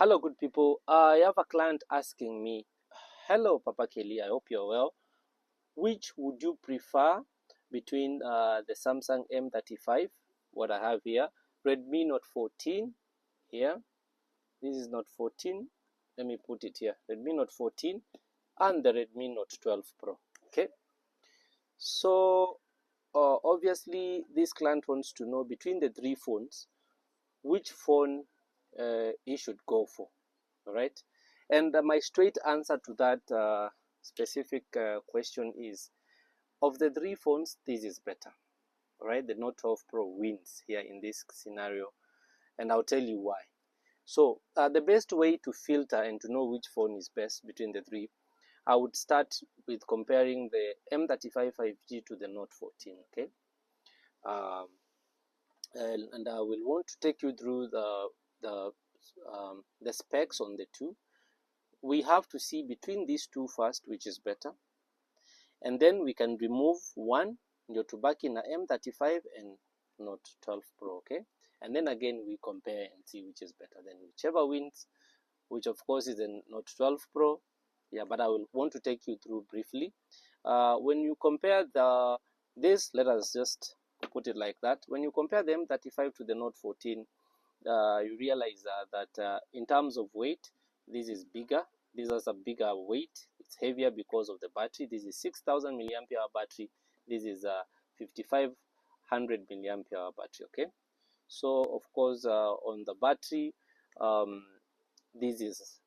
Hello, good people. I have a client asking me, "Hello, Papa Kelly. I hope you're well. Which would you prefer between the Samsung M35, what I have here, Redmi Note 14 here? This is Note 14. Let me put it here. Redmi Note 14 and the Redmi Note 12 Pro. Okay. So obviously, this client wants to know between the three phones, which phone he should go for. All right, and my straight answer to that specific question is, of the three phones, this is better. All right, the Note 12 Pro wins here in this scenario, and I'll tell you why. So the best way to filter and to know which phone is best between the three, I would start with comparing the M35 5G to the Note 14. Okay, and I will want to take you through the specs on the two. We have to see between these two first which is better, and then we can remove one to back in a M35 and Note 12 Pro. Okay, and then again we compare and see which is better. Then whichever wins, which of course is the Note 12 Pro. Yeah, but I will want to take you through briefly. When you compare this, let us just put it like that. When you compare the M35 to the Note 14, you realize that in terms of weight, this is bigger. This has a bigger weight. It's heavier because of the battery. This is 6,000 milliampere hour battery. This is a 5,500 milliampere hour battery. Okay, so of course on the battery, this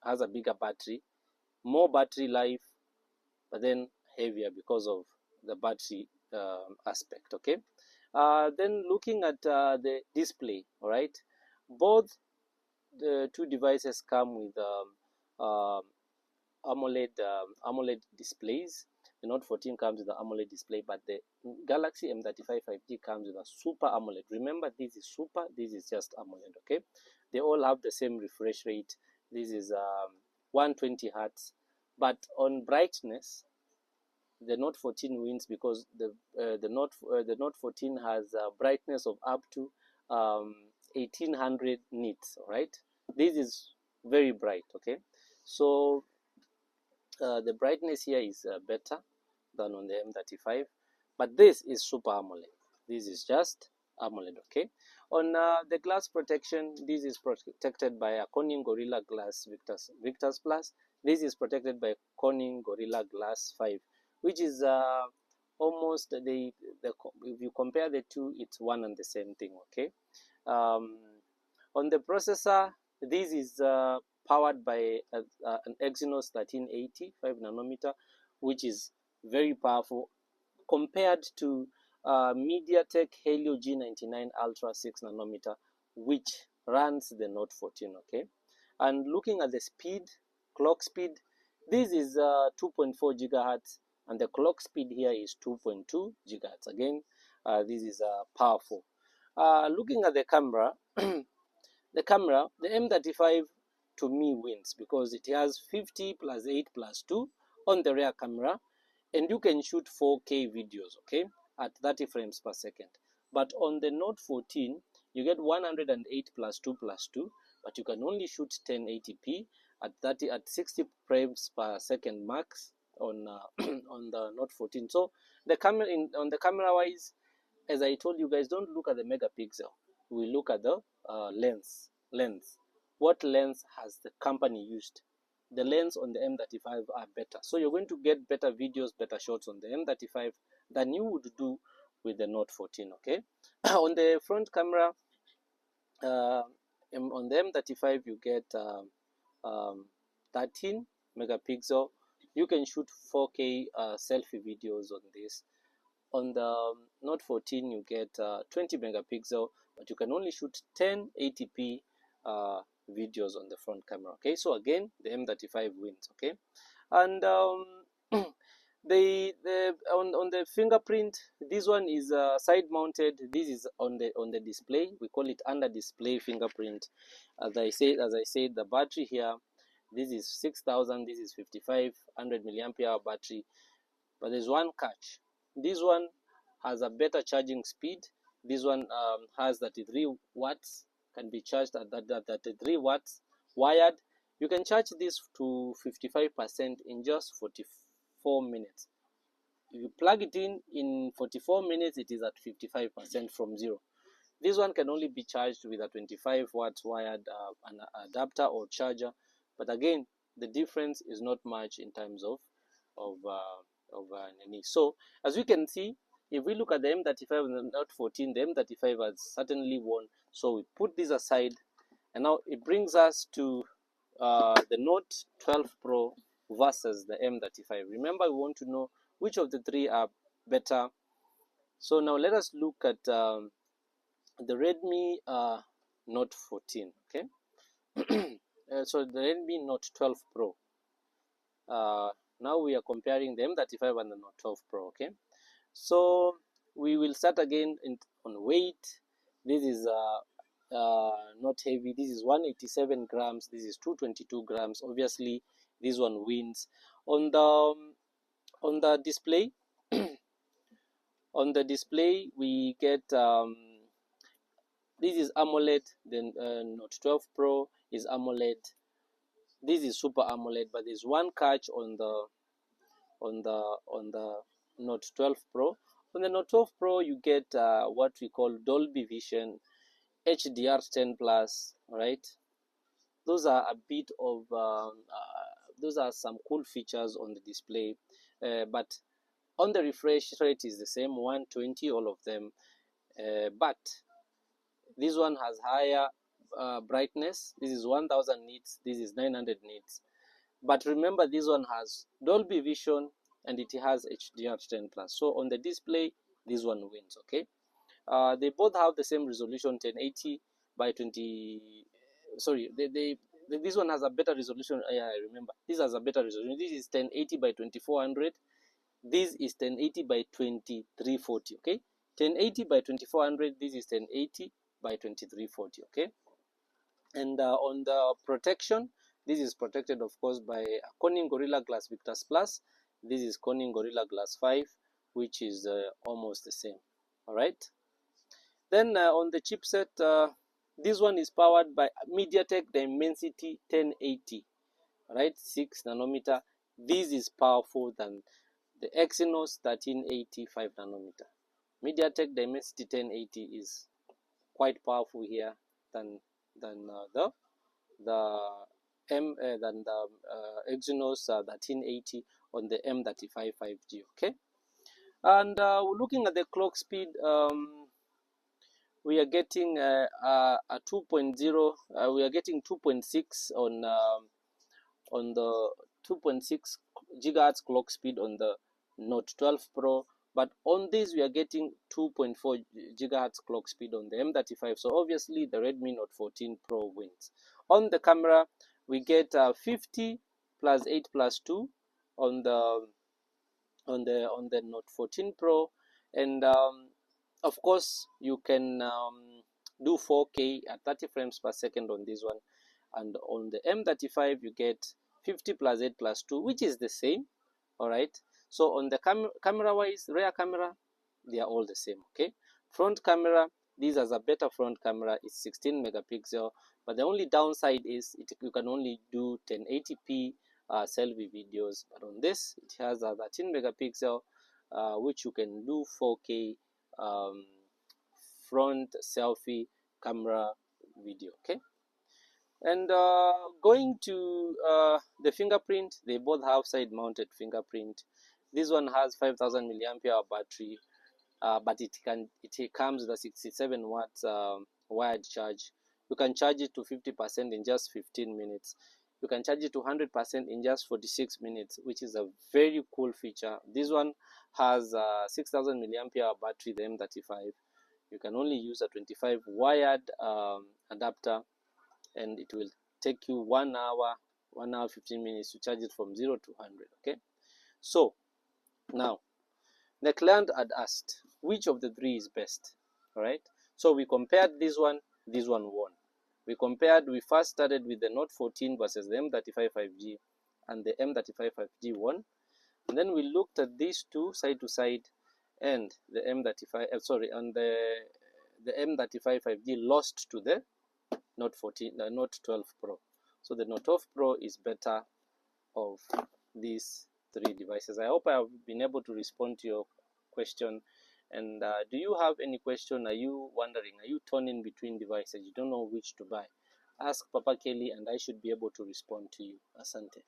has a bigger battery, more battery life, but then heavier because of the battery aspect. Okay, then looking at the display, all right, both the two devices come with AMOLED displays. The Note 14 comes with the AMOLED display, but the Galaxy M35 5G comes with a Super AMOLED. Remember, this is Super, this is just AMOLED. Okay, they all have the same refresh rate. This is 120 Hertz, but on brightness, the Note 14 wins because the Note 14 has a brightness of up to 1800 nits. All right, this is very bright. Okay, so the brightness here is better than on the M35, but this is Super AMOLED. This is just AMOLED. Okay, on the glass protection, this is protected by a Corning Gorilla Glass Victus Plus. This is protected by Corning Gorilla Glass 5, which is almost if you compare the two, it's one and the same thing. Okay, on the processor, this is powered by an Exynos 1380 5 nanometer, which is very powerful compared to MediaTek Helio G99 Ultra 6 nanometer, which runs the Note 14. Okay, and looking at the speed, clock speed, this is 2.4 gigahertz, and the clock speed here is 2.2 gigahertz. Again, this is powerful. Looking at the camera, the M35 to me wins because it has 50 plus 8 plus 2 on the rear camera, and you can shoot 4K videos, okay, at 30 frames per second. But on the Note 14, you get 108 plus 2 plus 2, but you can only shoot 1080p at 60 frames per second max on on the Note 14. So the camera on the camera wise, as I told you guys, don't look at the megapixel. We look at the lens. What lens has the company used? The lens on the M35 are better, so you're going to get better videos, better shots on the M35 than you would do with the Note 14. Okay, on the front camera, on the M35 you get 13 megapixel. You can shoot 4K selfie videos on this. On the Note 14 you get 20 megapixel, but you can only shoot 1080p videos on the front camera. Okay, so again the M35 wins. Okay, and on the fingerprint, this one is side mounted. This is on the display. We call it under display fingerprint. As I said, the battery here, this is 6,000, this is 5,500 milliampere hour battery, but there's one catch. This one has a better charging speed. This one has 33 watts, can be charged at 33 watts, wired, you can charge this to 55% in just 44 minutes. If you plug it in 44 minutes, it is at 55% from zero. This one can only be charged with a 25 watts wired an adapter or charger, but again, the difference is not much in terms of NE. So as we can see, if we look at the M35 and the Note 14, the M35 has certainly won. So we put this aside, and now it brings us to the Note 12 Pro versus the M35. Remember, we want to know which of the three are better. So now let us look at the Redmi Note 14. Okay, so the Redmi Note 12 Pro. Now we are comparing the M35 and the Note 12 Pro. Okay, so we will start again on weight. This is not heavy. This is 187 grams. This is 222 grams. Obviously, this one wins. On the display, on the display we get this is AMOLED. Then Note 12 Pro is AMOLED. This is Super AMOLED, but there's one catch on the Note 12 Pro. On the Note 12 Pro, you get what we call Dolby Vision, HDR10 plus, right? Those are a bit of those are some cool features on the display, but on the refresh rate is the same, 120, all of them, but this one has higher brightness. This is 1000 nits, this is 900 nits. But remember, this one has Dolby Vision and it has HDR10 plus. So on the display, this one wins. Okay, they both have the same resolution, 1080 by 20. Sorry, this one has a better resolution. Yeah, I remember. This has a better resolution. This is 1080 by 2400. This is 1080 by 2340. Okay, 1080 by 2400. This is 1080 by 2340. Okay, and on the protection, this is protected, of course, by Corning Gorilla Glass Victus Plus. This is Corning Gorilla Glass 5, which is almost the same. All right. Then on the chipset, this one is powered by MediaTek Dimensity 1080. Right, 6 nanometer. This is powerful than the Exynos 1380 5 nanometer. MediaTek Dimensity 1080 is quite powerful here than the Exynos 1380 on the M35 5G. Okay, and looking at the clock speed, we are getting a 2.0. We are getting 2.6 on the 2.6 gigahertz clock speed on the Note 12 Pro. But on this, we are getting 2.4 gigahertz clock speed on the M35. So obviously, the Redmi Note 14 Pro wins. On the camera, we get 50 plus 8 plus 2 on the Note 14 Pro, and of course, you can do 4K at 30 frames per second on this one. And on the M35, you get 50 plus 8 plus 2, which is the same. All right. So on the camera wise, rear camera, they are all the same. Okay, front camera, this has a better front camera. It's 16 megapixel, but the only downside is you can only do 1080p selfie videos. But on this, it has a 13 megapixel, which you can do 4K front selfie camera video. Okay. And going to the fingerprint, they both have side-mounted fingerprint. This one has 5000 milliampere battery, but it comes with a 67 watts wired charge. You can charge it to 50% in just 15 minutes. You can charge it to 100% in just 46 minutes, which is a very cool feature. This one has 6000 milliampere battery, the M35. You can only use a 25 wired adapter, and it will take you 1 hour 15 minutes to charge it from 0 to 100. Okay, so now the client had asked which of the three is best. All right, so we compared this one won. We first started with the Note 14 versus the M35 5G, and the M35 5G won. And then we looked at these two side to side, and the M35 and the M35 5G lost to the Note 12 Pro. So So the Note 12 Pro is better of these three devices. I hope I have been able to respond to your question. And do you have any question? Are you wondering, are you torn in between devices, you don't know which to buy? Ask Papa Kelly and I should be able to respond to you. Asante.